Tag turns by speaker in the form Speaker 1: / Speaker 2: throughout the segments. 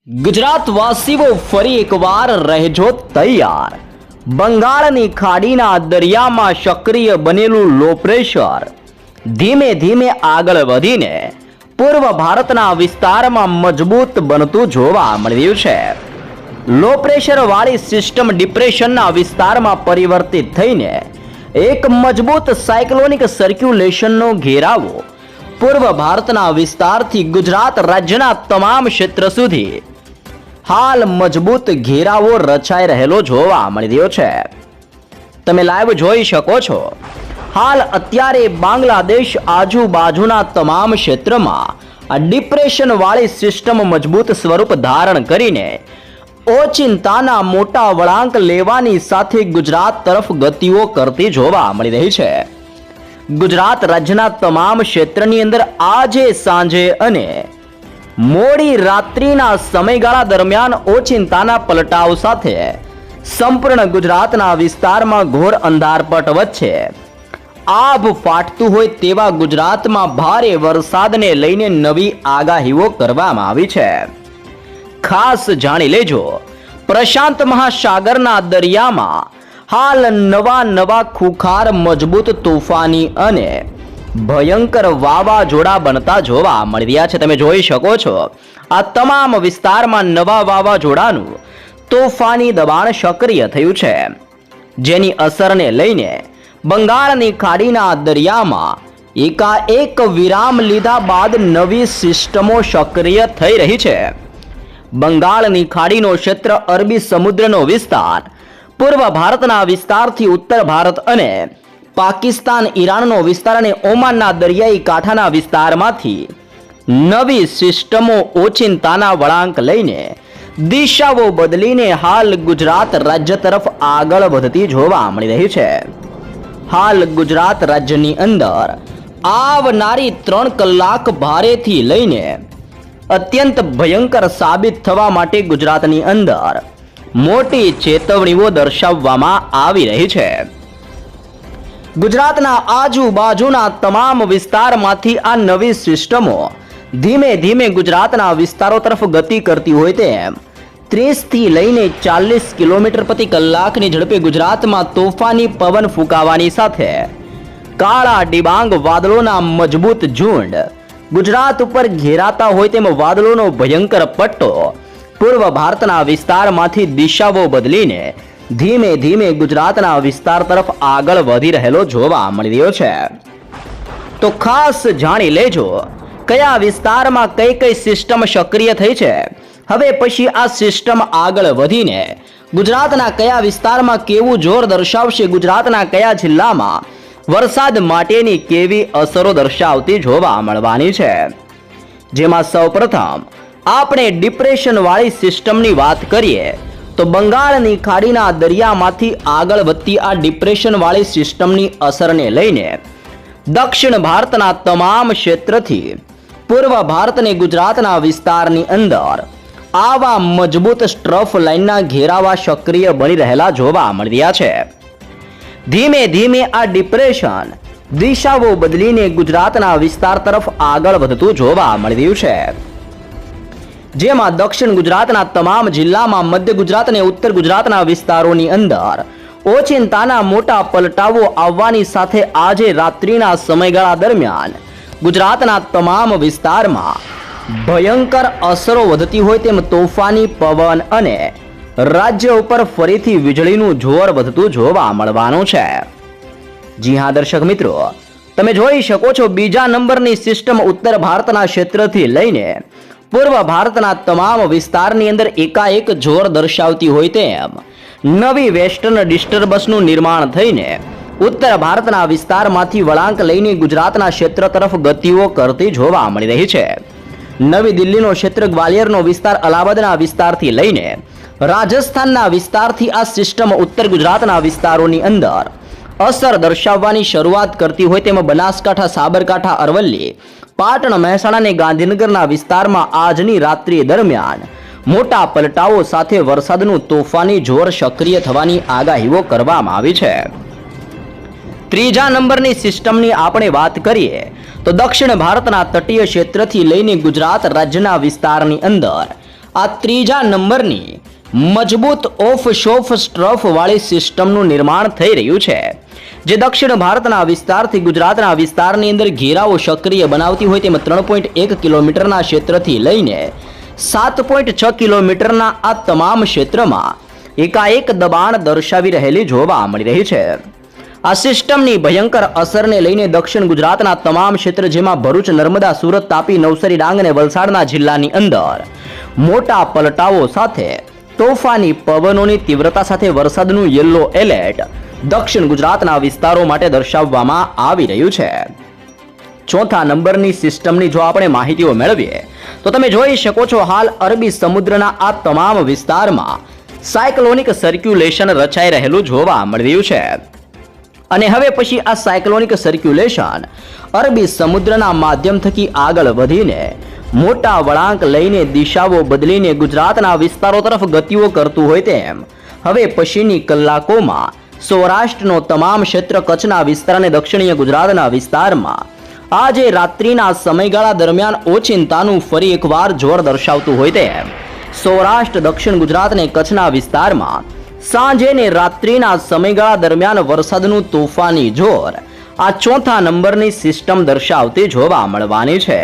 Speaker 1: ગુજરાતવાસીઓ ફરી એકવાર રહેજો તૈયાર। બંગાળની ખાડીના દરિયામાં સક્રિય બનેલું લો પ્રેશર ધીમે ધીમે આગળ વધીને પૂર્વ ભારતના વિસ્તારમાં મજબૂત બનતું જોવા મળી રહ્યું છે। લો પ્રેશર વાળી સિસ્ટમ ડિપ્રેશનના વિસ્તારમાં પરિવર્તિત થઈને એક મજબૂત સાયક્લોનિક સર્ક્યુલેશનનો ઘેરાવો પૂર્વ ભારતના વિસ્તારથી ગુજરાત રાજ્યના તમામ ક્ષેત્ર સુધી હાલ મજબૂત ઘેરાવો રચાઈ રહેલો જોવા મળી રહ્યો છે। તમે લાઈવ જોઈ શકો છો। હાલ અત્યારે બાંગ્લાદેશ આજુબાજુના તમામ ક્ષેત્રમાં આ ડિપ્રેશન વાળી સિસ્ટમ મજબૂત સ્વરૂપ ધારણ કરીને ઓચિંતાના મોટા વળાંક લેવાની સાથે ગુજરાત તરફ ગતિઓ કરતી જોવા મળી રહી છે। ગુજરાત રાજ્યના તમામ ક્ષેત્રની અંદર આજે સાંજે અને મોડી રાત્રિના સમયગાળા દરમિયાન ઓચિંતાના પલટાવ સાથે સંપૂર્ણ ગુજરાતના વિસ્તારમાં ઘોર અંધારપટ વચ્ચે આભ ફાટતું હોય તેવા ગુજરાતમાં ભારે વરસાદને લઈને નવી આગાહીઓ કરવામાં આવી છે। ખાસ જાણી લેજો, પ્રશાંત મહાસાગરના દરિયામાં હાલ નવા ખુખાર મજબૂત તોફાની અને ભયંકર વાવાઝોડા બનતા જોવા મળી રહ્યા છે। તમે જોઈ શકો છો આ તમામ વિસ્તારમાં નવા વાવાઝોડાનું તોફાની દબાણ સક્રિય થયું છે, જેની અસરને લઈને બંગાળની ખાડીના દરિયામાં એકાએક વિરામ લીધા બાદ નવી સિસ્ટમો સક્રિય થઈ રહી છે। બંગાળની ખાડીનો ક્ષેત્ર, અરબી સમુદ્રનો વિસ્તાર, પૂર્વ ભારતના વિસ્તારથી ઉત્તર ભારત અને પાકિસ્તાન, ઈરાનનો વિસ્તાર અને ઓમાનના દરિયાઈ કાંઠાના વિસ્તારમાંથી નવી સિસ્ટમો ઓચિંતાના વળાંક લઈને દિશાઓ બદલીને હાલ ગુજરાત રાજ્ય તરફ આગળ વધતી જોવા મળી રહી છે। હાલ ગુજરાત રાજ્યની અંદર આવનારી 3 કલાક ભારેથી લઈને અત્યંત ભયંકર સાબિત થવા માટે ગુજરાતની અંદર મોટી ચેતવણીઓ દર્શાવવામાં આવી રહી છે। ગુજરાતના આજુબાજુના તમામ વિસ્તારમાંથી આ નવી સિસ્ટમો ધીમે ધીમે ગુજરાતના વિસ્તારો તરફ ગતિ કરતી હોય તેમ 30 થી લઈને 40 કિલોમીટર પ્રતિ કલાકની ઝડપે ગુજરાતમાં તોફાની પવન ફૂંકાવાની સાથે કાળા ડિબાંગ વાદળોના મજબૂત ઝુંડ ગુજરાત ઉપર ઘેરાતા હોય તેમ વાદળોનો ભયંકર પટ્ટો પૂર્વ ભારતના વિસ્તારમાંથી દિશાઓ બદલીને ધીમે ધીમે ગુજરાતના વિસ્તાર તરફ આગળ વધી રહેલો જોવા મળી રહ્યો છે। તો ખાસ જાણી લેજો કયા વિસ્તારમાં કઈ સિસ્ટમ સક્રિય થઈ છે। હવે પછી આ સિસ્ટમ આગળ વધીને ગુજરાતના કયા વિસ્તારમાં કેવું જોર દર્શાવશે, ગુજરાતના કયા જિલ્લામાં વરસાદ માટેની કેવી અસરો દર્શાવતી જોવા મળવાની છે। જેમાં સૌપ્રથમ આપણે ડિપ્રેશન વાળી સિસ્ટમની વાત કરીએ તો બંગાળની ખાડીના દરિયામાંથી આગળ વધતી આ ડિપ્રેશન વાળી સિસ્ટમની અસરને લઈને દક્ષિણ ભારતના તમામ ક્ષેત્રથી પૂર્વ ભારત અને ગુજરાતના વિસ્તારની અંદર આવા મજબૂત સ્ટ્રફ લાઇનના ઘેરાવા સક્રિય બની રહેલા જોવા મળી રહ્યા છે। ધીમે ધીમે આ ડિપ્રેશન દિશાઓ બદલીને ગુજરાતના વિસ્તાર તરફ આગળ વધતું જોવા મળી રહ્યું છે। જેમાં દક્ષિણ ગુજરાતના તમામ જિલ્લામાં, મધ્ય ગુજરાત અને ઉત્તર ગુજરાતના વિસ્તારોની અંદર ઓચિંતાના મોટા પલટાવો આવવાની સાથે આજે રાત્રિના સમયગાળા દરમિયાન ગુજરાતના તમામ વિસ્તારમાં ભયંકર અસરો વધતી હોય તેમ તોફાની પવન અને રાજ્ય ઉપર ફરીથી વીજળીનું જોર વધતું જોવા મળવાનું છે। જી હા દર્શક મિત્રો, તમે જોઈ શકો છો બીજા નંબરની સિસ્ટમ ઉત્તર ભારતના ક્ષેત્રથી લઈને પૂર્વ ભારતના તમામ વિસ્તારની અંદર એકાએક જોર દર્શાવતી હોય તેમ નવી વેસ્ટર્ન ડિસ્ટર્બન્સનું નિર્માણ થઈને ઉત્તર ભારતના વિસ્તારમાંથી વળાંક લઈને ગુજરાતના ક્ષેત્ર તરફ ગતિઓ કરતી જોવા મળી રહી છે। નવી દિલ્હીનો ક્ષેત્ર, ગ્વાલિયરનો વિસ્તાર, અલ્હાબાદના વિસ્તારથી લઈને રાજસ્થાનના વિસ્તારથી આ સિસ્ટમ ઉત્તર ગુજરાતના વિસ્તારોની અંદર અસર દર્શાવવાની શરૂઆત કરતી હોય તેમાં બનાસકાંઠા, સાબરકાંઠા, અરવલ્લી, પાટણ, મહેસાણા અને ગાંધીનગરના વિસ્તારમાં આજની રાત્રિ દરમિયાન મોટા પલટાઓ સાથે વરસાદનું તોફાની જોર સક્રિય થવાની આગાહીઓ કરવામાં આવી છે। ત્રીજા નંબરની સિસ્ટમની આપણે વાત કરીએ તો દક્ષિણ ભારતના તટીય ક્ષેત્રથી લઈને ગુજરાત રાજ્યના વિસ્તારની અંદર આ ત્રીજા નંબરની મજબૂત ઓફ શોફ સ્ટ્રફ વાળી સિસ્ટમનું નિર્માણ થઈ રહ્યું છે, જે દક્ષિણ ભારતના વિસ્તારથી ગુજરાતના વિસ્તારની અંદર ઘેરાવો સક્રિય બનાવતી હોય તેમાં 3.1 કિલોમીટરના ક્ષેત્રથી લઈને 7.6 કિલોમીટરના આ તમામ ક્ષેત્રમાં એકાએક દબાણ દર્શાવી રહેલી જોવા મળી રહી છે. આ સિસ્ટમની ભયંકર અસરને લઈને દક્ષિણ ગુજરાતના તમામ ક્ષેત્ર જેમાં ભરૂચ, નર્મદા, સુરત, તાપી, નવસારી, ડાંગ અને વલસાડના જિલ્લાની અંદર મોટા પલટાઓ સાથે તોફાની પવનોની તીવ્રતા સાથે વરસાદનું યલો એલર્ટ દક્ષિણ ગુજરાતના વિસ્તારો માટે દર્શાવવામાં આવી રહ્યું છે. ચોથા નંબરની સિસ્ટમની જો આપણે માહિતીઓ મેળવીએ તો તમે જોઈ શકો છો હાલ અરબી સમુદ્રના આ તમામ વિસ્તારમાં સાયક્લોનિક સર્ક્યુલેશન રચાઈ રહેલું જોવા મળી રહ્યું છે. અને હવે પછી આ સાયક્લોનિક સર્ક્યુલેશન અરબી સમુદ્રના માધ્યમ થકી આગળ વધીને મોટા વળાંક લઈને દિશાઓ બદલીને ગુજરાતના વિસ્તારો તરફ ગતિઓ કરતું હોય તેમ હવે પછીની કલાકોમાં સૌરાષ્ટ્રનો તમામ ક્ષેત્ર, કચ્છના વિસ્તાર અને દક્ષિણીય ગુજરાતના વિસ્તારમાં આજે રાત્રિના સમયગાળા દરમિયાન ઓચિંતાનું ફરી એકવાર જોર દર્શાવતું હોય તેમ સૌરાષ્ટ્ર, દક્ષિણ ગુજરાત અને કચ્છના વિસ્તારમાં સાંજે ને રાત્રિના સમયગાળા દરમિયાન વરસાદનું તોફાની જોર આ ચોથા નંબરની સિસ્ટમ દર્શાવતી જોવા મળવાની છે.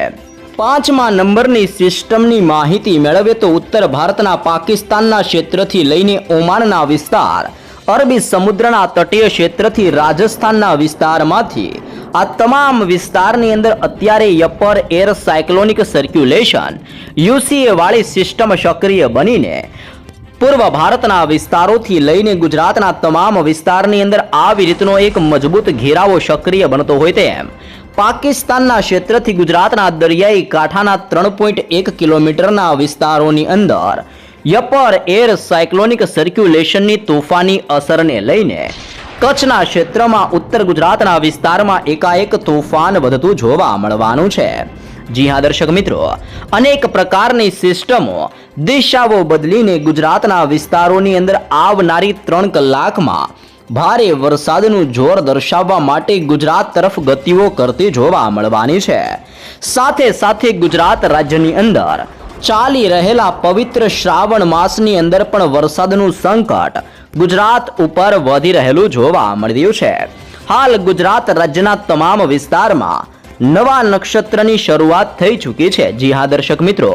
Speaker 1: પાંચમા નંબરની સિસ્ટમની માહિતી મેળવીએ તો ઉત્તર ભારતના પાકિસ્તાનના ક્ષેત્રથી લઈને ઓમાનના વિસ્તાર, અરબી સમુદ્રના તટીય ક્ષેત્રથી રાજસ્થાનના વિસ્તારમાંથી આ તમામ વિસ્તારની અંદર અત્યારે અપર એર સાયક્લોનિક સર્ક્યુલેશન યુસીએ વાળી સિસ્ટમ સક્રિય બનીને પૂર્વ ભારતના વિસ્તારોથી લઈને ગુજરાતના તમામ વિસ્તારની અંદર આવી રીતનો એક મજબૂત ઘેરાવો સક્રિય બનતો હોય તેમ પાકિસ્તાનના ક્ષેત્રથી ગુજરાતના દરિયાઈ કાંઠાના 3.1 કિલોમીટરના વિસ્તારોની અંદર અપર એર સાયક્લોનિક સર્ક્યુલેશનની તોફાની અસરને લઈને કચ્છના ક્ષેત્રમાં ઉત્તર ગુજરાતના વિસ્તારમાં એકાએક તોફાન વધતું જોવા મળવાનું છે. જી હા દર્શક મિત્રો, અનેક પ્રકારની સિસ્ટમો દિશાઓ બદલીને ગુજરાતના વિસ્તારોની અંદર આવનારી 3 કલાકમાં ભારે વરસાદનું જોર દર્શાવવા માટે ગુજરાત તરફ ગતિઓ કરતી જોવા મળવાની છે. સાથે સાથે ગુજરાત રાજ્યની અંદર ચાલી રહેલા પવિત્ર શ્રાવણ માસની અંદર પણ વરસાદનું સંકટ ગુજરાત ઉપર વધી રહેલું જોવા મળી રહ્યું છે. હાલ ગુજરાત રાજ્યના તમામ વિસ્તારમાં નવા નક્ષત્રની શરૂઆત થઈ ચૂકી છે. જી હા દર્શક મિત્રો,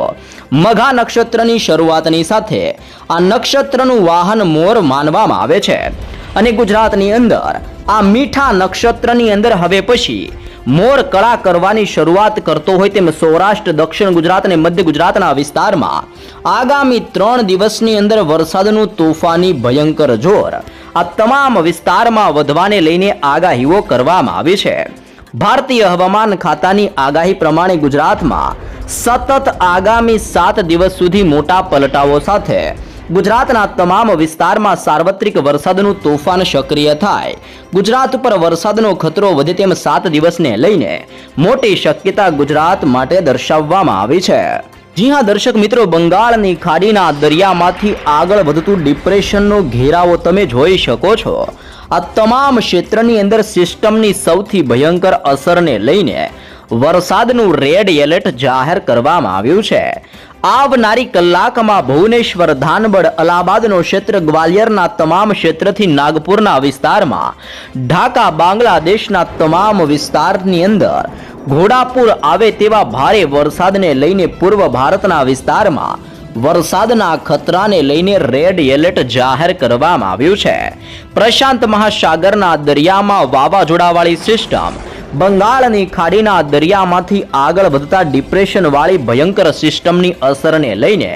Speaker 1: મઘા નક્ષત્રની શરૂઆતની સાથે આ નક્ષત્રનું વાહન મોર માનવામાં આવે છે અને ગુજરાતની અંદર આ મીઠા નક્ષત્રની અંદર હવે પછી મોર કળા કરવાની શરૂઆત કરતો હોય તેમ સૌરાષ્ટ્ર, દક્ષિણ ગુજરાત અને મધ્ય ગુજરાતના વિસ્તારમાં આગામી 3 દિવસની અંદર વરસાદનું તોફાની ભયંકર જોર આ તમામ વિસ્તારમાં વધવાને લઈને આગાહીઓ કરવામાં આવી છે. ભારતીય હવામાન ખાતાની આગાહી પ્રમાણે ગુજરાતમાં સતત આગામી 7 દિવસ સુધી મોટા પલટાઓ સાથે ગુજરાતના તમામ વિસ્તારમાં સાર્વત્રિક વરસાદનું તોફાન સક્રિય થાય, ગુજરાત ઉપર વરસાદનો ખતરો વધે તેમ 7 દિવસને લઈને મોટી શક્યતા ગુજરાત માટે દર્શાવવામાં આવી છે. જી હા દર્શક મિત્રો, બંગાળની ખાડીના દરિયામાંથી આગળ વધતું ડિપ્રેશનનો ઘેરાવો તમે જોઈ શકો છો. આ તમામ ક્ષેત્રની અંદર સિસ્ટમની સૌથી ભયંકર અસરને લઈને વરસાદનું રેડ એલર્ટ જાહેર કરવામાં આવ્યું છે. આવનારી કલાકમાં ભુવનેશ્વર, ધાનબડ, અલ્હાબાદનો ક્ષેત્ર, ગ્વાલિયરના તમામ ક્ષેત્રથી નાગપુરના વિસ્તારમાં, ઢાકા, બાંગ્લાદેશના તમામ વિસ્તારની અંદર ઘોડાપુર આવે તેવા ભારે વરસાદને લઈને પૂર્વ ભારતના વિસ્તારમાં વરસાદના ખતરાને લઈને રેડ એલર્ટ જાહેર કરવામાં આવ્યું છે. પ્રશાંત મહાસાગરના દરિયામાં વાવાઝોડાવાળી સિસ્ટમ બંગાળની ખાડીના દરિયામાંથી આગળ વધતા ડિપ્રેશન વાળી ભયંકર સિસ્ટમની અસરને લઈને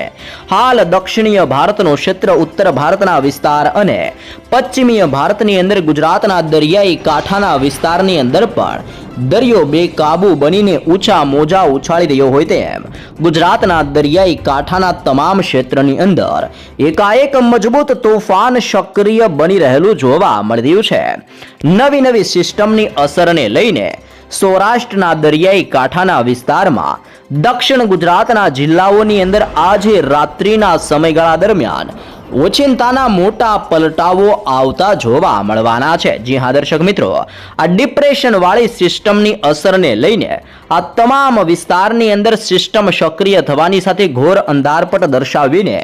Speaker 1: હાલ દક્ષિણીય ભારતનો ક્ષેત્ર, ઉત્તર ભારતના વિસ્તાર અને પશ્ચિમીય ભારતની અંદર ગુજરાતના દરિયાઈ કાંઠાના વિસ્તારની અંદર પણ દરિયો બેકાબુ બનીને ઊંચા મોજા ઉછાળી રહ્યો હોય તેમ ગુજરાતના દરિયાઈ કાંઠાના તમામ ક્ષેત્રની અંદર એકાએક મજબૂત તોફાન સક્રિય બની રહેલું જોવા મળી રહ્યું છે. નવી સિસ્ટમની અસરને લઈને સૌરાષ્ટ્રના દરિયાઈ કાંઠાના વિસ્તારમાં, દક્ષિણ ગુજરાતના જિલ્લાઓની અંદર આજે રાત્રિના સમયગાળા દરમિયાન ઓચિંતાના મોટા પલટાવો આવતા જોવા મળવાના છે। જી હા દર્શક મિત્રો, આ ડિપ્રેશન વાળી સિસ્ટમની અસરને લઈને આ તમામ વિસ્તારની અંદર સિસ્ટમ સક્રિય થવાની સાથે ઘોર અંધારપટ દર્શાવીને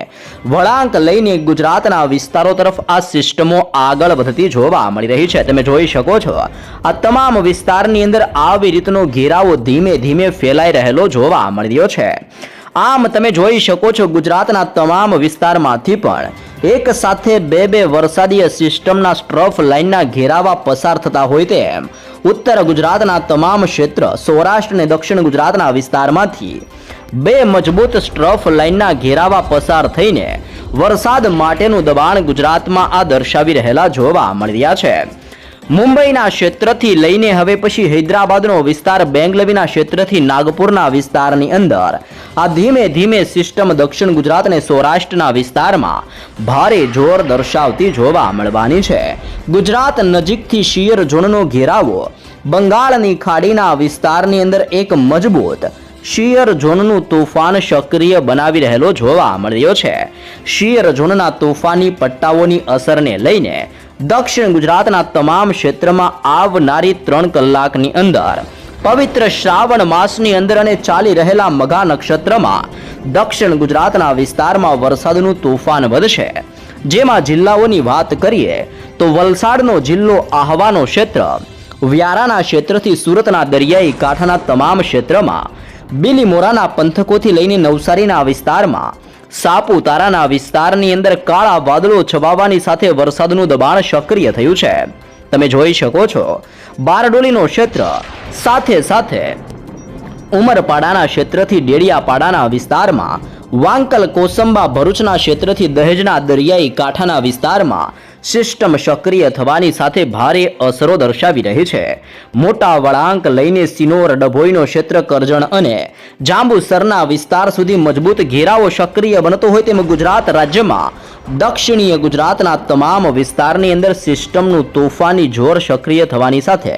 Speaker 1: વળાંક લઈને ગુજરાતના વિસ્તારો તરફ આ સિસ્ટમો આગળ વધતી જોવા મળી રહી છે। તમે જોઈ શકો છો આ તમામ વિસ્તારની અંદર આવી રીતનો ઘેરાવો ધીમે ધીમે ફેલાઈ રહેલો જોવા મળી રહ્યો છે। આમ તમે જોઈ શકો છો ગુજરાતના તમામ વિસ્તારમાંથી પણ એક સાથે બે વરસાદીય સિસ્ટમના સ્ટ્રફ લાઇનના ઘેરાવા પસાર થતા હોય તેમ ઉત્તર ગુજરાતના તમામ ક્ષેત્ર, સૌરાષ્ટ્ર અને દક્ષિણ ગુજરાતના વિસ્તારમાંથી બે મજબૂત સ્ટ્રફ લાઇનના ઘેરાવા પસાર થઈને વરસાદ માટેનું દબાણ ગુજરાતમાં આ દર્શાવી રહેલા જોવા મળી રહ્યા છે। મુંબઈના ક્ષેત્રથી લઈને હવે પછી હૈદરાબાદનો વિસ્તાર, બેંગલવીના ક્ષેત્રથી નાગપુરના વિસ્તારની અંદર આ ધીમે ધીમે સિસ્ટમ દક્ષિણ ગુજરાત અને સૌરાષ્ટ્રના વિસ્તારમાં ભારે જોર દર્શાવતી જોવા મળવાની છે। ગુજરાત નજીકથી શિયર ઝોનનો ઘેરાવો બંગાળની ખાડીના વિસ્તારની અંદર એક મજબૂત શિયર ઝોનનું તોફાન સક્રિય બનાવી રહેલો જોવા મળી રહ્યો છે। શિયર ઝોનના તોફાની પટ્ટાઓની અસરને લઈને દક્ષિણ ગુજરાતના તમામ ક્ષેત્રમાં આવનારી 3 કલાકની અંદર પવિત્ર શ્રાવણ માસની અંદર અને ચાલી રહેલા મઘા નક્ષત્રમાં દક્ષિણ ગુજરાતના વિસ્તારમાં વરસાદનું તોફાન વધશે। જેમાં જિલ્લાઓની વાત કરીએ તો વલસાડનો જિલ્લો, આહવાનો ક્ષેત્ર, વ્યારાના ક્ષેત્રથી સુરતના દરિયાઈ કાંઠાના તમામ ક્ષેત્રમાં, બિલીમોરાના પંથકોથી લઈને નવસારીના વિસ્તારમાં, સાપુતારાના વિસ્તારની અંદર કાળા વાદળો છવાવાની સાથે વરસાદનું દબાણ સક્રિય થયું છે। તમે જોઈ શકો છો બારડોલીનો ક્ષેત્ર, સાથે સાથે ઉમરપાડાના ક્ષેત્રથી ડેડિયાપાડાના વિસ્તારમાં, વાંકલ, કોસંબા, ભરૂચના ક્ષેત્રથી દહેજના દરિયાઈ કાંઠાના વિસ્તારમાં સિસ્ટમ સક્રિય થવાની સાથે ભારે અસરો દર્શાવી રહી છે। મોટા વળાંક લઈને સિનોર, ડભોઈનો ક્ષેત્ર, કરજણ અને જાંબુસરના વિસ્તાર સુધી મજબૂત ઘેરાવો સક્રિય બનતો હોય તેમ ગુજરાત રાજ્યમાં દક્ષિણીય ગુજરાતના તમામ વિસ્તારની અંદર સિસ્ટમનું તોફાની જોર સક્રિય થવાની સાથે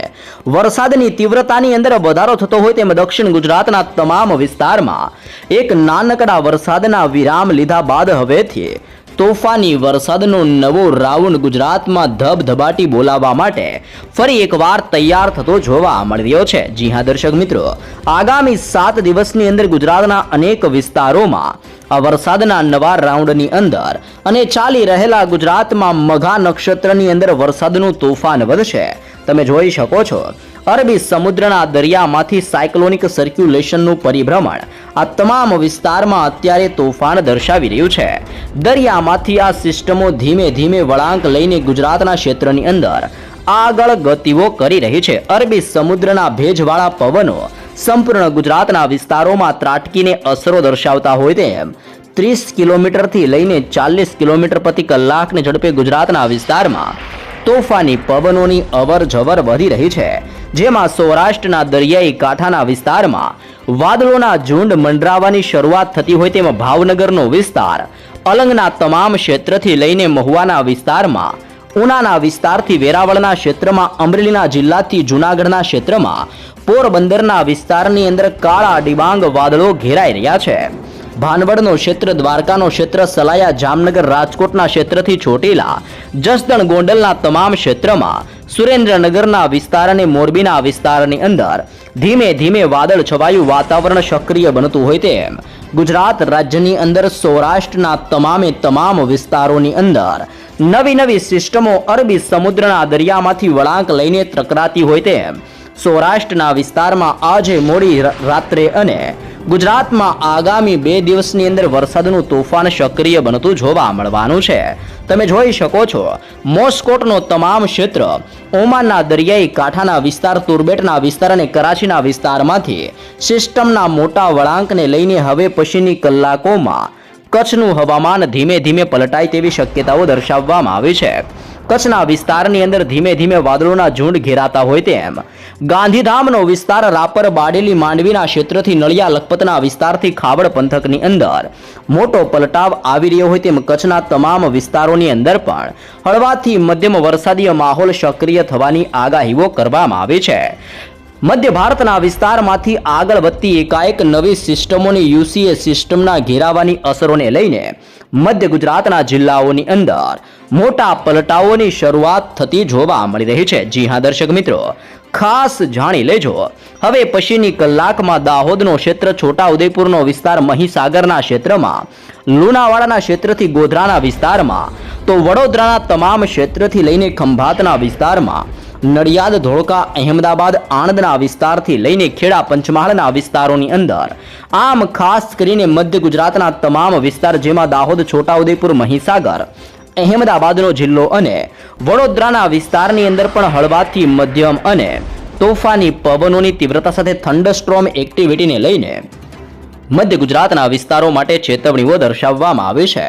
Speaker 1: વરસાદની તીવ્રતાની અંદર વધારો થતો હોય તેમ દક્ષિણ ગુજરાતના તમામ વિસ્તારમાં એક નાનકડા વરસાદના વિરામ લીધા બાદ હવેથી તોફાની વરસાદનો નવો રાઉન્ડ ગુજરાતમાં ધબધબાટી બોલાવવા માટે ફરી એકવાર તૈયાર થતો જોવા મળી રહ્યો છે। જી હા દર્શક મિત્રો, આગામી 7 દિવસની અંદર ગુજરાતના અનેક વિસ્તારોમાં આ વરસાદના નવા રાઉન્ડની અંદર અને ચાલી રહેલા ગુજરાતમાં મઘા નક્ષત્રની અંદર વરસાદનું તોફાન વધશે। તમે જોઈ શકો છો અરબી સમુદ્રના દરિયામાંથી સાયક્લોનિક સર્ક્યુલેશનનું પરિભ્રમણ આ તમામ વિસ્તારમાં અત્યારે તોફાન દર્શાવી રહ્યું છે। દરિયામાંથી આ સિસ્ટમો ધીમે ધીમે વળાંક લઈને ગુજરાતના ક્ષેત્રની અંદર આગળ ગતિઓ કરી રહી છે। અરબી સમુદ્રના ભેજવાળા પવનો સંપૂર્ણ ગુજરાતના વિસ્તારોમાં ત્રાટકીને અસરો દર્શાવતા હોય તેમ 30 કિલોમીટરથી લઈને 40 કિલોમીટર પ્રતિ કલાકની ઝડપે ગુજરાતના વિસ્તારમાં તોફાની પવનોની અવર જવર વધી રહી છે। જેમાં સૌરાષ્ટ્રના દરિયાઈ કાંઠાના વિસ્તારમાં વાદળોના ઝુંડ મંડરાવાની શરૂઆત થતી હોય તેમાં ભાવનગરનો વિસ્તાર, અલંગના તમામ ક્ષેત્રથી લઈને મહુવાના વિસ્તારમાં, ઉનાના વિસ્તારથી વેરાવળના ક્ષેત્રમાં, અમરેલીના જિલ્લાથી જૂનાગઢના ક્ષેત્રમાં, પોરબંદરના વિસ્તારની અંદર કાળા ડિબાંગ વાદળો ઘેરાઈ રહ્યા છે। ભાનવડનો ક્ષેત્ર, દ્વારકાનો ક્ષેત્ર, સલાયા, જામનગર, રાજકોટના ક્ષેત્રથી ચોટીલા, જસદણ, ગોંડલના તમામ ક્ષેત્રમાં, સુરેન્દ્રનગરના વિસ્તાર અને મોરબીના વિસ્તારની અંદર ધીમે ધીમે વાદળ છવાયું વાતાવરણ સક્રિય બનતું હોય તેમ ગુજરાત રાજ્યની અંદર સૌરાષ્ટ્રના તમામ વિસ્તારોની અંદર નવી સિસ્ટમો અરબી સમુદ્રના દરિયામાંથી વળાંક લઈને ટકરાતી હોય તેમ સૌરાષ્ટ્રના વિસ્તારમાં આજે મોડી રાત્રે અને ગુજરાતમાં આગામી 2 દિવસની અંદર વરસાદનું તોફાન સક્રિય બનતું જોવા મળવાનું છે। તમે જોઈ શકો છો મોસ્કોટનો તમામ ક્ષેત્ર, ઓમાનના દરિયાઈ કાંઠાના વિસ્તાર, તુર્બેટના વિસ્તાર અને કરાચીના વિસ્તારમાંથી સિસ્ટમના મોટા વળાંકને લઈને હવે પછીની કલાકોમાં કચ્છનું હવામાન ધીમે ધીમે પલટાય તેવી શક્યતાઓ દર્શાવવામાં આવી છે। કચ્છના વિસ્તારની અંદર ધીમે ધીમે વાદળોના ઝુંડ ઘેરાતા હોય તેમ ગાંધીધામનો વિસ્તાર, રાપર, બારડોલી, માંડવીના ક્ષેત્રથી નળિયા, લખપતના વિસ્તારથી ખાવડ પંથકની અંદર મોટો પલટાવ આવી રહ્યો હોય તેમ કચ્છના તમામ વિસ્તારોની અંદર પણ હળવાથી મધ્યમ વરસાદીય માહોલ સક્રિય થવાની આગાહીઓ કરવામાં આવી છે। મધ્ય ભારતના વિસ્તારમાંથી આગળ વધતી એકાએક નવી સિસ્ટમોની યુસીએ સિસ્ટમના ઘેરાવાની અસરોને લઈને મધ્ય ગુજરાતના જિલ્લાઓની અંદર મોટા પલટાઓની શરૂઆત થતી જોવા મળી રહી છે. જી હા દર્શક મિત્રો, ખાસ જાણી લેજો. હવે પછીની કલાકમાં દાહોદનો ક્ષેત્ર, છોટાઉદેપુરનો વિસ્તાર, મહીસાગરના ક્ષેત્રમાં, લુણાવાડાના ક્ષેત્રથી ગોધરાના વિસ્તારમાં, તો વડોદરાના તમામ ક્ષેત્રથી લઈને ખંભાતના વિસ્તારમાં, નડિયાદ, ધોળકા, અહેમદાબાદ, આણંદના વિસ્તારથી લઈને ખેડા, પંચમહાલના વિસ્તારોની અંદર, આમ ખાસ કરીને મધ્ય ગુજરાતના તમામ વિસ્તાર, જેમાં દાહોદ, છોટાઉદેપુર, મહીસાગર, અહેમદાબાદનો જિલ્લો અને વડોદરાના વિસ્તારની અંદર પણ હળવાથી મધ્યમ અને તોફાની પવનોની તીવ્રતા સાથે થંડરસ્ટ્રોમ એક્ટિવિટીને લઈને મધ્ય ગુજરાતના વિસ્તારો માટે ચેતવણીઓ દર્શાવવામાં આવી છે.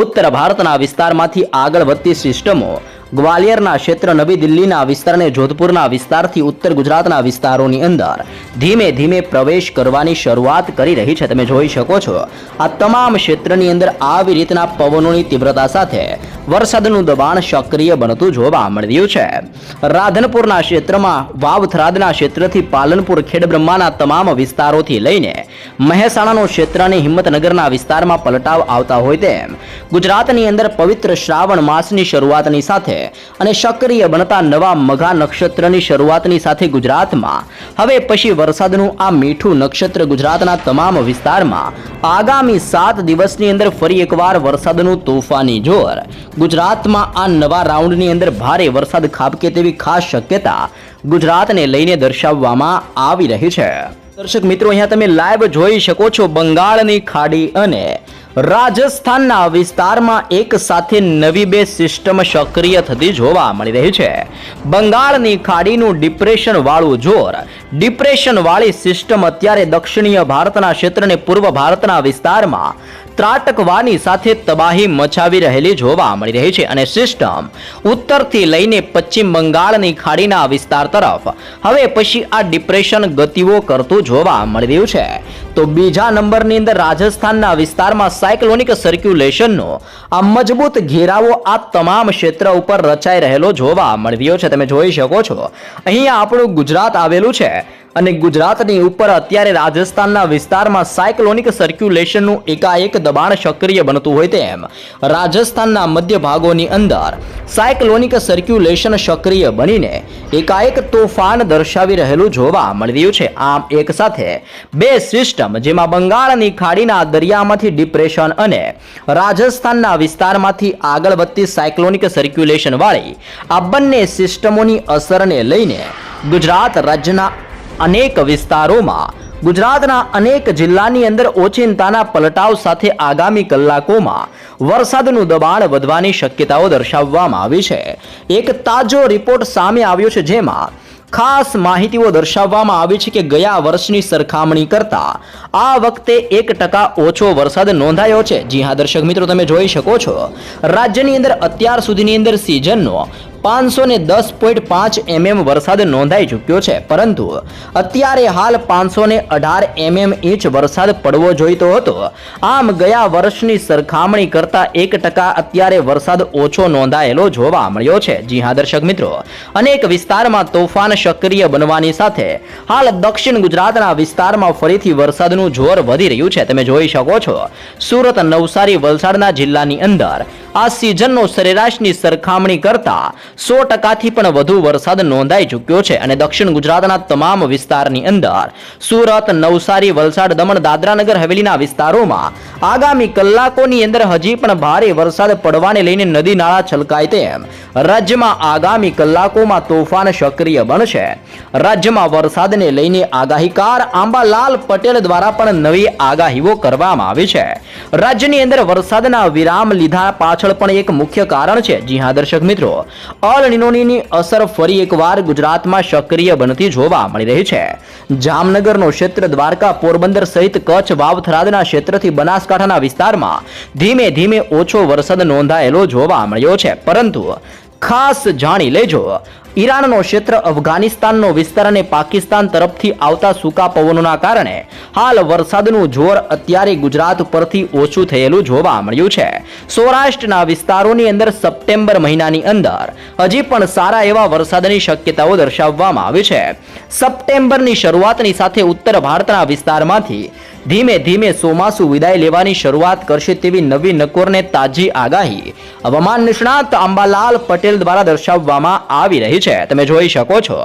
Speaker 1: ઉત્તર ભારતના વિસ્તારમાંથી આગળ વધતી સિસ્ટમો ગ્વાલિયરના ક્ષેત્ર, નવી દિલ્હીના વિસ્તાર અને જોધપુરના વિસ્તારથી ઉત્તર ગુજરાતના વિસ્તારોની અંદર ધીમે ધીમે પ્રવેશ કરવાની શરૂઆત કરી રહી છે. તમે જોઈ શકો છો આ તમામ ક્ષેત્રની અંદર આવી રીતના પવનોની તીવ્રતા સાથે વરસાદનું દબાણ સક્રિય બનતું જોવા મળી રહ્યું છે. રાધનપુરના ક્ષેત્રમાં, વાવથરાદના ક્ષેત્રથી પાલનપુર, ખેડબ્રહ્માના તમામ વિસ્તારોથી લઈને મહેસાણાનો ક્ષેત્ર અને હિંમતનગરના વિસ્તારમાં પલટાવ આવતા હોય તેમ ગુજરાતની અંદર પવિત્ર શ્રાવણ માસની શરૂઆતની સાથે અને સક્રિય બનતા નવા મઘા નક્ષત્રની શરૂઆતની સાથે ગુજરાતમાં હવે પછી વરસાદનું આ મીઠું નક્ષત્ર ગુજરાતના તમામ વિસ્તારમાં આગામી 7 દિવસની અંદર ફરી એકવાર વરસાદનું તોફાની જોર ગુજરાતમાં આ નવા રાઉન્ડની અંદર ભારે વરસાદ ખાબકે તેવી ખાસ શક્યતા ગુજરાતને લઈને દર્શાવવામાં આવી રહી છે. દર્શક મિત્રો, અહીંયા તમે લાઈવ જોઈ શકો છો બંગાળની ખાડી અને રાજસ્થાનના વિસ્તારમાં એક સાથે નવી બે સિસ્ટમ સક્રિય થતી જોવા મળી રહી છે. બંગાળની ખાડીનું ડિપ્રેશન વાળું જોર, ડિપ્રેશન વાળી સિસ્ટમ અત્યારે દક્ષિણીય ભારતના ક્ષેત્રને પૂર્વ ભારતના વિસ્તારમાં ત્રાટકવાની સાથે તબાહી મચાવી રહેલી જોવા મળી રહી છે અને સિસ્ટમ ઉત્તરથી લઈને પશ્ચિમ બંગાળની ખાડીના વિસ્તાર તરફ હવે પછી આ ડિપ્રેશન ગતિઓ કરતું જોવા મળી રહ્યું છે. તો બીજા નંબરની અંદર રાજસ્થાનના વિસ્તારમાં સાયક્લોનિક સર્ક્યુલેશનનો આ મજબૂત ઘેરાવો આ તમામ ક્ષેત્ર ઉપર રચાઈ રહેલો જોવા મળી રહ્યો છે. તમે જોઈ શકો છો અહીંયા આપણું ગુજરાત આવેલું છે અને ગુજરાતની ઉપર અત્યારે રાજસ્થાનના વિસ્તારમાં સાયક્લોનિક સર્ક્યુલેશનનું એકાએક દબાણ સક્રિય બનતું હોય તેમ રાજસ્થાનના મધ્ય ભાગોની અંદર સાયક્લોનિક સર્ક્યુલેશન સક્રિય બનીને એકાએક તોફાન દર્શાવી રહેલું જોવા મળી રહ્યું છે. આમ એક સાથે બે સિસ્ટમ, જેમાં બંગાળની ખાડીના દરિયામાંથી ડિપ્રેશન અને રાજસ્થાનના વિસ્તારમાંથી આગળ વધતી સાયક્લોનિક સર્ક્યુલેશન વાળી આ બંને સિસ્ટમોની અસરને લઈને ગુજરાત રાજ્યના અનેક વિસ્તારોમાં, ગુજરાતના અનેક જિલ્લાની અંદર ઓચિંતાના પલટાવ સાથે આગામી કલાકોમાં વરસાદનું દબાણ વધવાની શક્યતાઓ દર્શાવવામાં આવી છે. એક તાજો રિપોર્ટ સામે આવ્યો છે, જેમાં ખાસ માહિતીઓ દર્શાવવામાં આવી છે કે ગયા વર્ષની સરખામણી કરતા આ વખતે 1% ઓછો વરસાદ નોંધાયો છે. જી હા દર્શક મિત્રો, તમે જોઈ શકો છો રાજ્યની અંદર અત્યાર સુધીની અંદર સિઝનનો 510.5 mm વરસાદ નોંધાઈ ચૂક્યો છે, પરંતુ અત્યારે હાલ 518 mm ઇંચ વરસાદ પડવો જોઈતો હતો. આમ ગયા વર્ષની સરખામણી કરતા 1% અત્યારે વરસાદ ઓછો નોંધાયેલો જોવા મળ્યો છે. જી હા દર્શક મિત્રો, અનેક વિસ્તારમાં તોફાન સક્રિય બનવાની સાથે હાલ દક્ષિણ ગુજરાતના વિસ્તારમાં ફરીથી વરસાદનું જોર વધી રહ્યું છે. તમે જોઈ શકો છો સુરત, નવસારી, વલસાડના જિલ્લાની અંદર આ સિઝનનો સરેરાશની સરખામણી કરતા 100%થી પણ વધુ વરસાદ નોંધાઈ ચૂક્યો છે અને દક્ષિણ ગુજરાતના તમામ વિસ્તારની અંદર સુરત, નવસારી, વલસાડ, દમણ, દાદરા નગર હવેલીના વિસ્તારોમાં આગામી કલાકોની અંદર હજી પણ ભારે વરસાદ પડવાને લઈને નદી નાળા છલકાય તેમ રાજ્યમાં આગામી કલાકોમાં તોફાન સક્રિય બનશે. રાજ્યમાં વરસાદને લઈને આગાહીકાર આંબાલાલ પટેલ દ્વારા પણ નવી આગાહીઓ કરવામાં આવી છે. રાજ્યની અંદર વરસાદના વિરામ લીધા પાછળ પણ એક મુખ્ય કારણ છે. જી હા દર્શક મિત્રો, અલ નિનોની અસર ફરી એકવાર ગુજરાતમાં સક્રિય બનતી જોવા મળી રહી છે. જામનગરનો ક્ષેત્ર, દ્વારકા, પોરબંદર સહિત કચ્છ, વાવથરાદના ક્ષેત્રથી બનાસકાંઠાના વિસ્તારમાં ધીમે ધીમે ઓછો વરસાદ નોંધાયેલો જોવા મળ્યો છે, પરંતુ ખાસ જાણી લેજો ઈરાનનો ક્ષેત્ર, અફઘાનિસ્તાનનો વિસ્તાર અને પાકિસ્તાન તરફથી આવતા સૂકા પવનોના કારણે હાલ વરસાદનું જોર અત્યારે ગુજરાત પરથી ઓછું થયેલું જોવા મળ્યું છે. સૌરાષ્ટ્રના વિસ્તારોની અંદર સપ્ટેમ્બર મહિનાની અંદર હજી પણ સારા એવા વરસાદની શક્યતાઓ દર્શાવવામાં આવી છે. સપ્ટેમ્બરની શરૂઆતની સાથે ઉત્તર ભારતના વિસ્તારમાંથી ધીમે ધીમે ચોમાસું વિદાય લેવાની શરૂઆત કરશે તેવી નવી નકોરને તાજી આગાહી હવામાન નિષ્ણાત અંબાલાલ પટેલ દ્વારા દર્શાવવામાં આવી રહી છે. તમે જોઈ શકો છો,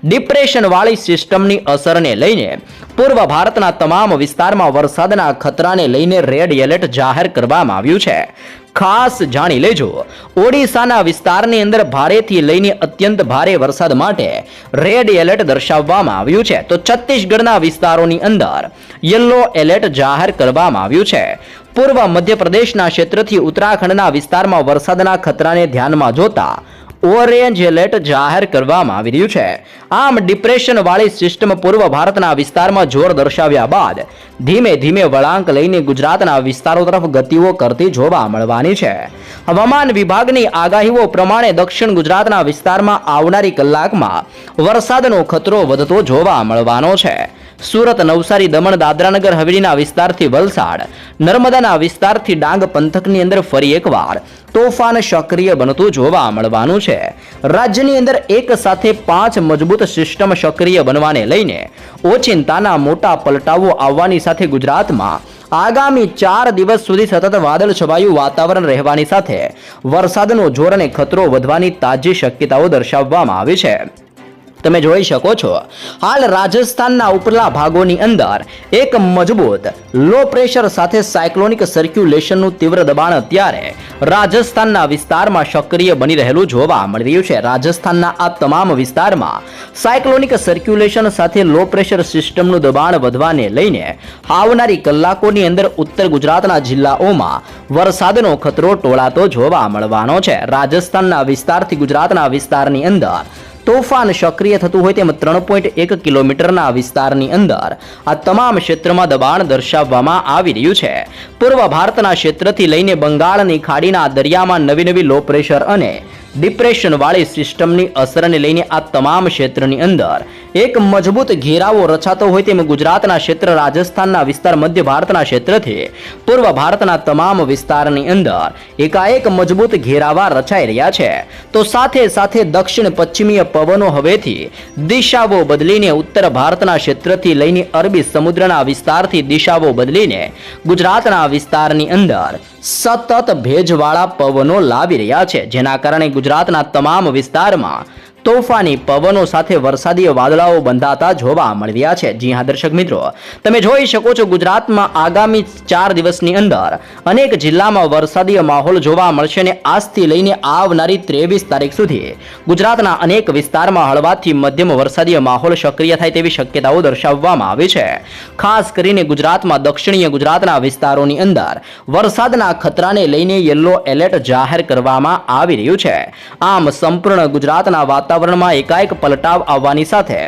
Speaker 1: ડિપ્રેશન વાળી સિસ્ટમની અસરને લઈને પૂર્વ ભારતના તમામ વિસ્તારમાં વરસાદના ખતરાને લઈને રેડ એલર્ટ જાહેર કરવામાં આવ્યું છે. ખાસ જાણી લેજો, ઓડિશાના વિસ્તારની અંદર ભારેથી લઈને અત્યંત ભારે વરસાદ માટે રેડ એલર્ટ દર્શાવવામાં આવ્યું છે. તો છત્તીસગઢના વિસ્તારોની અંદર યલો એલર્ટ જાહેર કરવામાં આવ્યું છે. પૂર્વ મધ્યપ્રદેશના ક્ષેત્રથી ઉત્તરાખંડના વિસ્તારમાં વરસાદના ખતરાને ધ્યાનમાં જોતા ઓરેન્જ એલર્ટ જાહેર કરવામાં આવી રહ્યું છે. આમ ડિપ્રેશન વાળી સિસ્ટમ પૂર્વ ભારતના વિસ્તારમાં જોર દર્શાવ્યા બાદ ધીમે ધીમે વળાંક લઈને ગુજરાતના વિસ્તારો તરફ ગતિઓ કરતી જોવા મળવાની છે. હવામાન વિભાગની આગાહીઓ પ્રમાણે દક્ષિણ ગુજરાતના વિસ્તારમાં આવનારી કલાકમાં વરસાદનો ખતરો વધતો જોવા મળવાનો છે. સુરત, નવસારી, દમણ, દાદરાનગર હવેલીના વિસ્તારથી વલસાડ, નર્મદાના વિસ્તારથી ડાંગ પંથકની અંદર ફરી એકવાર તોફાન સક્રિય બનતું જોવા મળવાનું છે. રાજ્યની અંદર એક સાથે 5 મજબૂત સિસ્ટમ સક્રિય બનવાને લઈને ઓચિંતાના મોટા પલટાવો આવવાની સાથે ગુજરાતમાં આગામી 4 દિવસ સુધી સતત વાદળ છવાયું વાતાવરણ રહેવાની સાથે વરસાદનો જોર અને ખતરો વધવાની તાજી શક્યતાઓ દર્શાવવામાં આવી છે. તમે જોઈ શકો છો, હાલ રાજસ્થાનના ઉપલા ભાગોની અંદર એક મજબૂત લો પ્રેશર સાથે સાયક્લોનિક સર્ક્યુલેશનનું તીવ્ર દબાણ અત્યારે રાજસ્થાનના વિસ્તારમાં સક્રિય બની રહેલું જોવા મળી રહ્યું છે. રાજસ્થાનના આ તમામ વિસ્તારમાં સાયક્લોનિક સર્ક્યુલેશન સાથે લો પ્રેશર સિસ્ટમનું દબાણ વધવાને લઈને આવનારી કલાકોની અંદર ઉત્તર ગુજરાતના જિલ્લાઓમાં વરસાદનો ખતરો ટોળાતો જોવા મળવાનો છે. રાજસ્થાનના વિસ્તારથી ગુજરાતના વિસ્તારની અંદર તોફાન સક્રિય થતું હોય તેમ 3.1 કિલોમીટરના વિસ્તારની અંદર આ તમામ ક્ષેત્રમાં દબાણ દર્શાવવામાં આવી રહ્યું છે. પૂર્વ ભારતના ક્ષેત્રથી લઈને બંગાળની ખાડીના દરિયામાં નવી લો પ્રેશર અને ડિપ્રેશન વાળી સિસ્ટમની અસરને લઈને આ તમામ ક્ષેત્રની અંદર એક મજબૂત ઘેરાવો રચાતો હોય તેમ ગુજરાતના ક્ષેત્ર, રાજસ્થાનના વિસ્તાર, મધ્ય ભારતના ક્ષેત્રથી પૂર્વ ભારતના તમામ વિસ્તારની અંદર એકાએક મજબૂત ઘેરાવા રચાઈ રહ્યા છે. તો સાથે સાથે દક્ષિણ પશ્ચિમીય પવનો હવેથી દિશાઓ બદલીને ઉત્તર ભારતના ક્ષેત્રથી લઈને અરબી સમુદ્રના વિસ્તારથી દિશાઓ બદલીને ગુજરાતના વિસ્તારની અંદર સતત ભેજવાળા પવનો લાવી રહ્યા છે, જેના કારણે ગુજરાતના તમામ વિસ્તારમાં તોફાની પવનો સાથે વરસાદી વાદળાઓ બંધાતા જોવા મળી રહ્યા છે. જી હા દર્શક મિત્રો, તમે જોઈ શકો છો, ગુજરાતમાં આગામી 4 દિવસની અંદર અનેક જિલ્લામાં વરસાદી માહોલ જોવા મળશે અને આજથી લઈને આવનારી 23 તારીખ સુધી ગુજરાતના અનેક વિસ્તારમાં હળવાથી મધ્યમ વરસાદી માહોલ સક્રિય થાય તેવી શક્યતાઓ દર્શાવવામાં આવી છે. ખાસ કરીને ગુજરાતમાં દક્ષિણીય ગુજરાતના વિસ્તારોની અંદર વરસાદના ખતરાને લઈને યલો એલર્ટ જાહેર કરવામાં આવી રહ્યું છે. આમ સંપૂર્ણ ગુજરાતના વાતાવરણમાં એકાએક પલટાવ આવવાની સાથે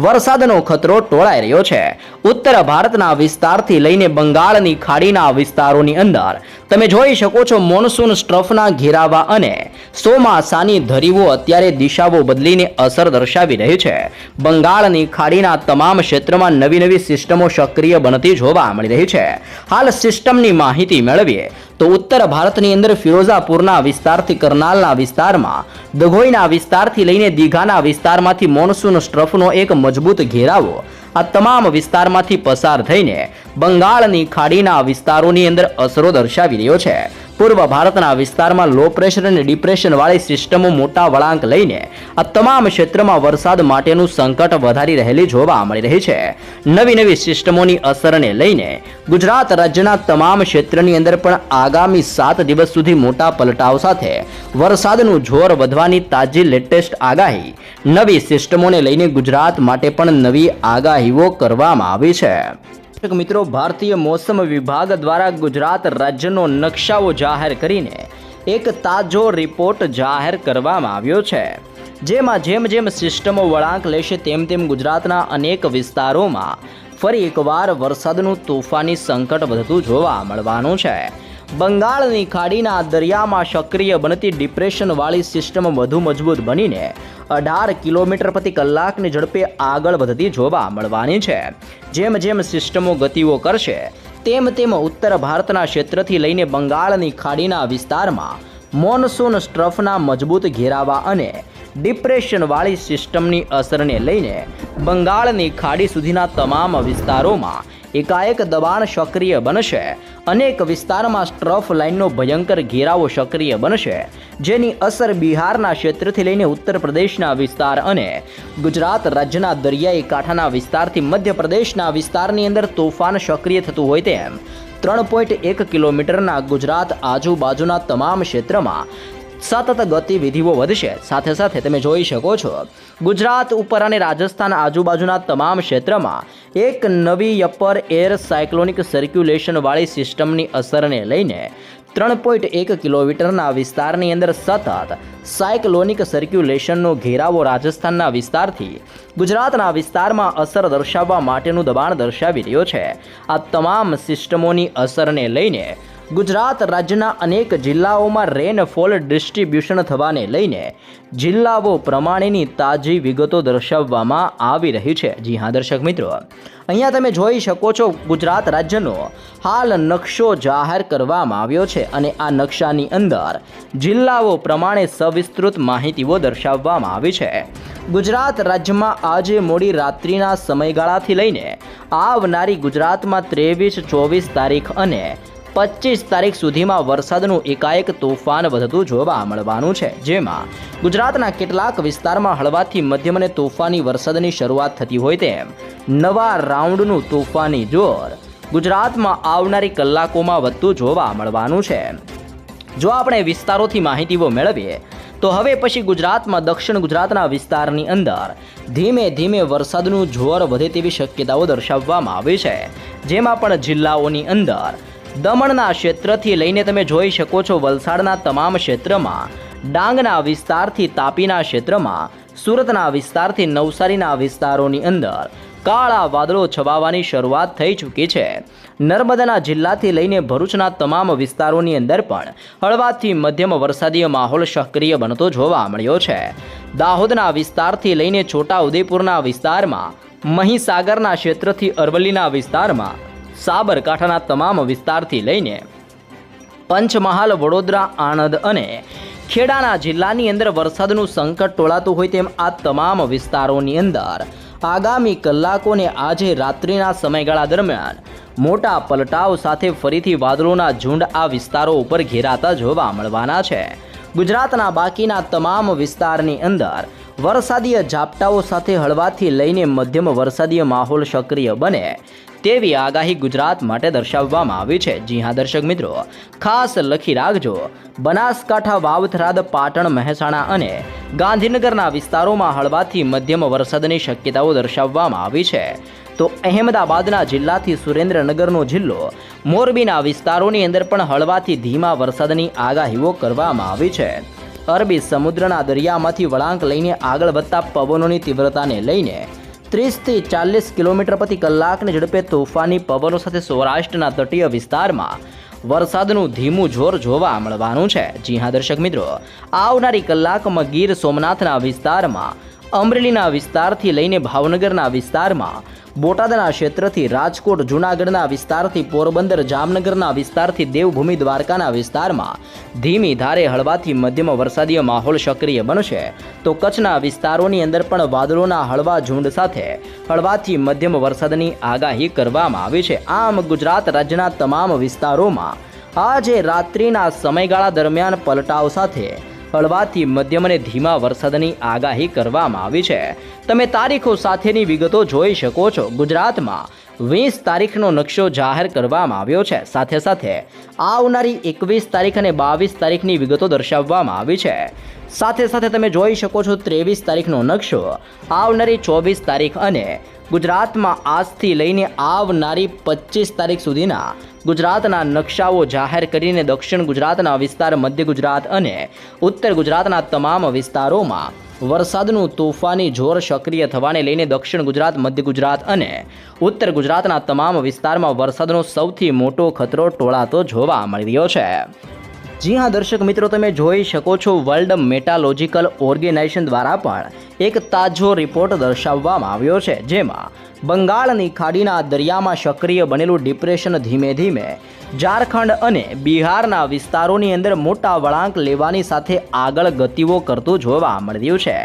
Speaker 1: વરસાદનો ખતરો ટોળાઈ રહ્યો છે. ઉત્તર ભારતના વિસ્તારથી લઈને બંગાળની ખાડીના વિસ્તારોની અંદર તમે જોઈ શકો છો, મોનસૂન સ્ટ્રફના ઘેરાવા અને ચોમાસાની ધરીઓ અત્યારે દિશાઓ બદલીને અસર દર્શાવી રહી છે. બંગાળની ખાડીના તમામ ક્ષેત્રમાં નવી સિસ્ટમો સક્રિય બનતી જોવા મળી રહી છે. હાલ સિસ્ટમની માહિતી મેળવીએ તો ઉત્તર ભારતની અંદર ફિરોઝાપુરના વિસ્તારથી કરનાલના વિસ્તારમાં, દઘોઈના વિસ્તારથી લઈને દીઘાના વિસ્તારમાંથી મોનસૂન સ્ટ્રફનો એક મજબૂત ઘેરાવો આ તમામ વિસ્તારમાંથી પસાર થઈને બંગાળની ખાડીના વિસ્તારોની અંદર અસરો દર્શાવી રહ્યો છે. પૂર્વ ભારતના વિસ્તારમાં લો પ્રેશર અને ડિપ્રેશન વાળી સિસ્ટમો મોટા વળાંક લઈને આ તમામ ક્ષેત્રમાં વરસાદ માટેનું સંકટ વધારી રહેલી જોવા મળી રહી છે. નવી સિસ્ટમોની અસરને લઈને ગુજરાત રાજ્યના તમામ ક્ષેત્રની અંદર પણ આગામી 7 દિવસ સુધી મોટા પલટાવ સાથે વરસાદનું જોર વધવાની તાજી લેટેસ્ટ આગાહી નવી સિસ્ટમોને લઈને ગુજરાત માટે પણ નવી આગાહીઓ કરવામાં આવી છે. મિત્રો, ભારતીય મોસમ વિભાગ દ્વારા ગુજરાત રાજ્યનો નકશાઓ જાહેર કરીને એક તાજો રિપોર્ટ જાહેર કરવામાં આવ્યો છે, જેમાં જેમ સિસ્ટમો વળાંક લેશે તેમ ગુજરાતના અનેક વિસ્તારોમાં ફરી એકવાર વરસાદનું તોફાની સંકટ વધતું જોવા મળવાનું છે. બંગાળની ખાડીના દરિયામાં સક્રિય બનતી ડિપ્રેશન વાળી સિસ્ટમ વધુ મજબૂત બનીને 18 કિલોમીટર પ્રતિ કલાકની ઝડપે આગળ વધતી જોવા મળવાની છે. જેમ જેમ સિસ્ટમો ગતિઓ કરશે તેમ તેમ ઉત્તર ભારતના ક્ષેત્રથી લઈને બંગાળની ખાડીના વિસ્તારમાં મોનસૂન સ્ટ્રફના મજબૂત ઘેરાવા અને ડિપ્રેશનવાળી સિસ્ટમની અસરને લઈને બંગાળની ખાડી સુધીના તમામ વિસ્તારોમાં એકાએક દબાણ સક્રિય બનશે. અનેક વિસ્તારમાં સ્ટ્રફ લાઇનનો ભયંકર ઘેરાવો સક્રિય બનશે, જેની અસર બિહારના ક્ષેત્રથી લઈને ઉત્તર પ્રદેશના વિસ્તાર અને ગુજરાત રાજ્યના દરિયાઈ કાંઠાના વિસ્તારથી મધ્યપ્રદેશના વિસ્તારની અંદર તોફાન સક્રિય થતું હોય તેમ 3.1 કિલોમીટરના ગુજરાત આજુબાજુના તમામ ક્ષેત્રમાં સતત ગતિવિધિઓ વધશે. સાથે સાથે તમે જોઈ શકો છો ગુજરાત ઉપર અને રાજસ્થાન આજુબાજુના તમામ ક્ષેત્રમાં એક નવી અપર એર સાયક્લોનિક સર્ક્યુલેશનવાળી સિસ્ટમની અસરને લઈને 3.1 કિલોમીટરના વિસ્તારની અંદર સતત સાયક્લોનિક સર્ક્યુલેશનનો ઘેરાવો રાજસ્થાનના વિસ્તારથી ગુજરાતના વિસ્તારમાં અસર દર્શાવવા માટેનું દબાણ દર્શાવી રહ્યો છે. આ તમામ સિસ્ટમોની અસરને લઈને ગુજરાત રાજ્યના અનેક જિલ્લાઓમાં રેનફોલ ડિસ્ટ્રીબ્યુશન થવાને લઈને જિલ્લાઓ પ્રમાણેની તાજી વિગતો દર્શાવવામાં આવી રહી છે. જી હા દર્શક મિત્રો, અહીંયા તમે જોઈ શકો છો ગુજરાત રાજ્યનો હાલ નકશો જાહેર કરવામાં આવ્યો છે અને આ નકશાની અંદર જિલ્લાઓ પ્રમાણે સવિસ્તૃત માહિતીઓ દર્શાવવામાં આવી છે. ગુજરાત રાજ્યમાં આજે મોડી રાત્રિના સમયગાળાથી લઈને આવનારી ગુજરાતમાં 23, 24 તારીખ અને 25 તારીખ સુધીમાં વરસાદનું એકાએક તોફાન વધતું જોવા મળવાનું છે. જેમાં ગુજરાતના કેટલાક વિસ્તારમાં હળવાથી મધ્યમ અને તોફાની વરસાદની શરૂઆત થતી હોય તેમ નવા રાઉન્ડનું તોફાની જોર ગુજરાતમાં આવનારી કલાકોમાં વધતું જોવા મળવાનું છે. જો આપણે વિસ્તારોથી માહિતીઓ મેળવીએ તો હવે પછી ગુજરાતમાં દક્ષિણ ગુજરાતના વિસ્તારની અંદર ધીમે ધીમે વરસાદનું જોર વધે તેવી શક્યતાઓ દર્શાવવામાં આવી છે. જેમાં પણ જિલ્લાઓની અંદર દમણના ક્ષેત્રથી લઈને તમે જોઈ શકો છો વલસાડના તમામ ક્ષેત્રમાં, ડાંગના વિસ્તારથી તાપીના ક્ષેત્રમાં, સુરતના વિસ્તારથી નવસારીના વિસ્તારોની અંદર કાળા વાદળો છવાવાની શરૂઆત થઈ ચૂકી છે. નર્મદાના જિલ્લાથી લઈને ભરૂચના તમામ વિસ્તારોની અંદર પણ હળવાથી મધ્યમ વરસાદીય માહોલ સક્રિય બનતો જોવા મળ્યો છે. દાહોદના વિસ્તારથી લઈને છોટા ઉદેપુરના વિસ્તારમાં, મહીસાગરના ક્ષેત્રથી અરવલ્લીના વિસ્તારમાં, સાબરકાંઠાના તમામ વિસ્તારથી લઈને પંચમહાલ, વડોદરા, આણંદ અને ખેડાના જિલ્લાની અંદર વરસાદનું સંકટ ટોળાતું હોય તેમ આ તમામ વિસ્તારોની અંદર આગામી કલાકોને આજે રાત્રિના સમયગાળા દરમિયાન મોટા પલટાવ સાથે ફરીથી વાદળોના ઝુંડ આ વિસ્તારો ઉપર ઘેરાતા જોવા મળવાના છે. ગુજરાતના બાકીના તમામ વિસ્તારની અંદર વરસાદીય ઝાપટાઓ સાથે હળવાથી લઈને મધ્યમ વરસાદીય માહોલ સક્રિય બને તેવી આગાહી ગુજરાત માટે દર્શાવવામાં આવી છે. જી હા દર્શક મિત્રો, ખાસ લખી રાખજો. બનાસકાંઠા, વાવથરાદ, પાટણ, મહેસાણા અને ગાંધીનગરના વિસ્તારોમાં હળવાથી મધ્યમ વરસાદની શક્યતાઓ દર્શાવવામાં આવી છે. તો અહેમદાબાદના જિલ્લાથી સુરેન્દ્રનગરનો જિલ્લો, મોરબીના વિસ્તારોની અંદર પણ હળવાથી ધીમા વરસાદની આગાહીઓ કરવામાં આવી છે. અરબી સમુદ્રના દરિયામાંથી વળાંક લઈને આગળ વધતા પવનોની તીવ્રતાને લઈને 30 થી 40 કિલોમીટર પ્રતિ કલાકની ઝડપે તોફાની પવનો સાથે સૌરાષ્ટ્રના તટીય વિસ્તારમાં વરસાદનું ધીમું જોર જોવા મળવાનું છે. જી હા દર્શક મિત્રો, આવનારી કલાકમાં ગીર સોમનાથના વિસ્તારમાં, અમરેલીના વિસ્તારથી લઈને ભાવનગરના વિસ્તારમાં, બોટાદના ક્ષેત્રથી રાજકોટ, જૂનાગઢના વિસ્તારથી પોરબંદર, જામનગરના વિસ્તારથી દેવભૂમિ, દ્વારકાના વિસ્તારમાં ધીમી ધારે હળવાથી મધ્યમ વરસાદીય માહોલ સક્રિય બનશે. તો કચ્છના વિસ્તારોની અંદર પણ વાદળોના હળવા ઝુંડ સાથે હળવાથી મધ્યમ વરસાદની આગાહી કરવામાં આવી છે. આમ ગુજરાત રાજ્યના તમામ વિસ્તારોમાં આજે રાત્રિના સમયગાળા દરમિયાન પલટાવ સાથે હળવાથી મધ્યમ અને ધીમા વરસાદની આગાહી કરવામાં આવી છે. તમે તારીખો સાથેની વિગતો જોઈ શકો છો. ગુજરાતમાં 20 તારીખનો નકશો જાહેર કરવામાં આવ્યો છે. સાથે સાથે આવનારી 21 તારીખ અને 22 તારીખની વિગતો દર્શાવવામાં આવી છે. સાથે સાથે તમે જોઈ શકો છો 23 તારીખનો નકશો, આવનારી 24 તારીખ અને ગુજરાતમાં આજથી લઈને આવનારી 25 તારીખ સુધીના ગુજરાતના નકશાઓ જાહેર કરીને દક્ષિણ ગુજરાતના વિસ્તાર, મધ્ય ગુજરાત અને ઉત્તર ગુજરાતના તમામ વિસ્તારોમાં વરસાદનું તોફાની જોર સક્રિય થવાને લઈને દક્ષિણ ગુજરાત, મધ્ય ગુજરાત અને ઉત્તર ગુજરાતના તમામ વિસ્તારમાં વરસાદનો સૌથી મોટો ખતરો ટોળાતો જોવા મળી રહ્યો છે. જી હા દર્શક મિત્રો, તમે જોઈ શકો છો વર્લ્ડ મેટાલોજિકલ ઓર્ગેનાઇઝેશન દ્વારા પણ એક તાજો રિપોર્ટ દર્શાવવામાં આવ્યો છે, જેમાં બંગાળની ખાડીના દરિયામાં સક્રિય બનેલું ડિપ્રેશન ધીમે ધીમે ઝારખંડ અને બિહારના વિસ્તારોની અંદર મોટા વળાંક લેવાની સાથે આગળ ગતિઓ કરતું જોવા મળી રહ્યું છે।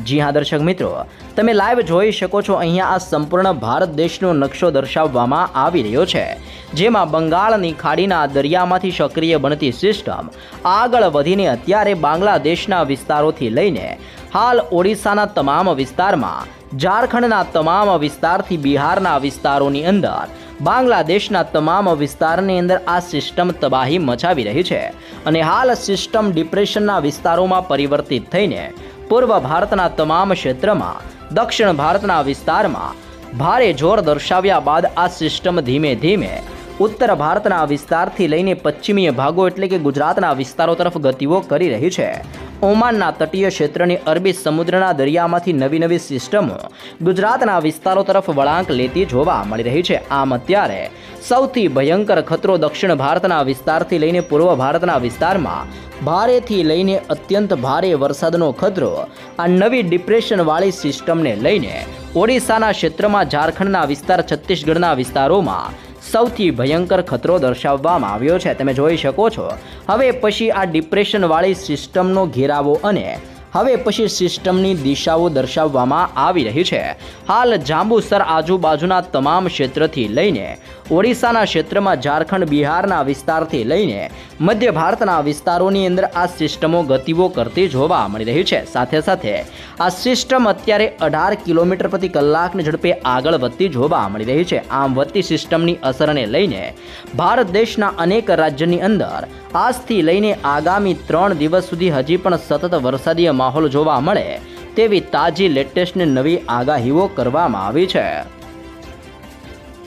Speaker 1: જી હા દર્શક મિત્રો, તમે લાઈવ જોઈ શકો છો, અહીંયા આ સંપૂર્ણ ભારત દેશનો નકશો દર્શાવવામાં આવી રહ્યો છે, જેમાં બંગાળની ખાડીના દરિયામાંથી સક્રિય બનતી સિસ્ટમ આગળ વધીને અત્યારે બાંગ્લાદેશના વિસ્તારોથી લઈને હાલ ઓડિશાના તમામ વિસ્તારમાં, ઝારખંડના તમામ વિસ્તારથી બિહારના વિસ્તારોની અંદર, બાંગ્લાદેશના તમામ વિસ્તારની અંદર આ સિસ્ટમ તબાહી મચાવી રહી છે અને હાલ સિસ્ટમ ડિપ્રેશનના વિસ્તારોમાં પરિવર્તિત થઈને પૂર્વ ભારતના તમામ ક્ષેત્રમાં, દક્ષિણ ભારતના વિસ્તારમાં ભારે જોર દર્શાવ્યા બાદ આ સિસ્ટમ ધીમે ધીમે ઉત્તર ભારતના વિસ્તારથી લઈને પશ્ચિમીય ભાગો એટલે કે ગુજરાતના વિસ્તારો તરફ ગતિઓ કરી રહી છે। ઓમાનના તટીય ક્ષેત્રની અરબી સમુદ્રના દરિયામાંથી નવી નવી સિસ્ટમો ગુજરાતના વિસ્તારો તરફ વળાંક લેતી જોવા મળી રહી છે। આમ અત્યારે સૌથી ભયંકર ખતરો દક્ષિણ ભારતના વિસ્તારથી લઈને પૂર્વ ભારતના વિસ્તારમાં ભારેથી લઈને અત્યંત ભારે વરસાદનો ખતરો આ નવી ડિપ્રેશનવાળી સિસ્ટમને લઈને ઓડિશાના ક્ષેત્રમાં, ઝારખંડના વિસ્તાર, છત્તીસગઢના વિસ્તારોમાં સૌથી ભયંકર ખતરો દર્શાવવામાં આવ્યો છે। તમે જોઈ શકો છો, હવે પછી આ ડિપ્રેશનવાળી સિસ્ટમનો ઘેરાવો અને હવે પછી સિસ્ટમની દિશાઓ દર્શાવવામાં આવી રહી છે। હાલ જાંબુસર આજુબાજુના તમામ ક્ષેત્રથી લઈને ઓડિશાના ક્ષેત્રમાં, ઝારખંડ, બિહારના વિસ્તારથી લઈને મધ્ય ભારતના વિસ્તારોની અંદર આ સિસ્ટમો ગતિઓ કરતી જોવા મળી રહી છે। સાથે સાથે આ સિસ્ટમ અત્યારે 18 કિલોમીટર પ્રતિ કલાકની ઝડપે આગળ વધતી જોવા મળી રહી છે। આમ વધતી સિસ્ટમની અસરને લઈને ભારત દેશના અનેક રાજ્યની અંદર આજથી લઈને આગામી 3 દિવસ સુધી હજી પણ સતત વરસાદી માહોલ જોવા મળે તેવી તાજી લેટેસ્ટ નવી આગાહીઓ કરવામાં આવી છે।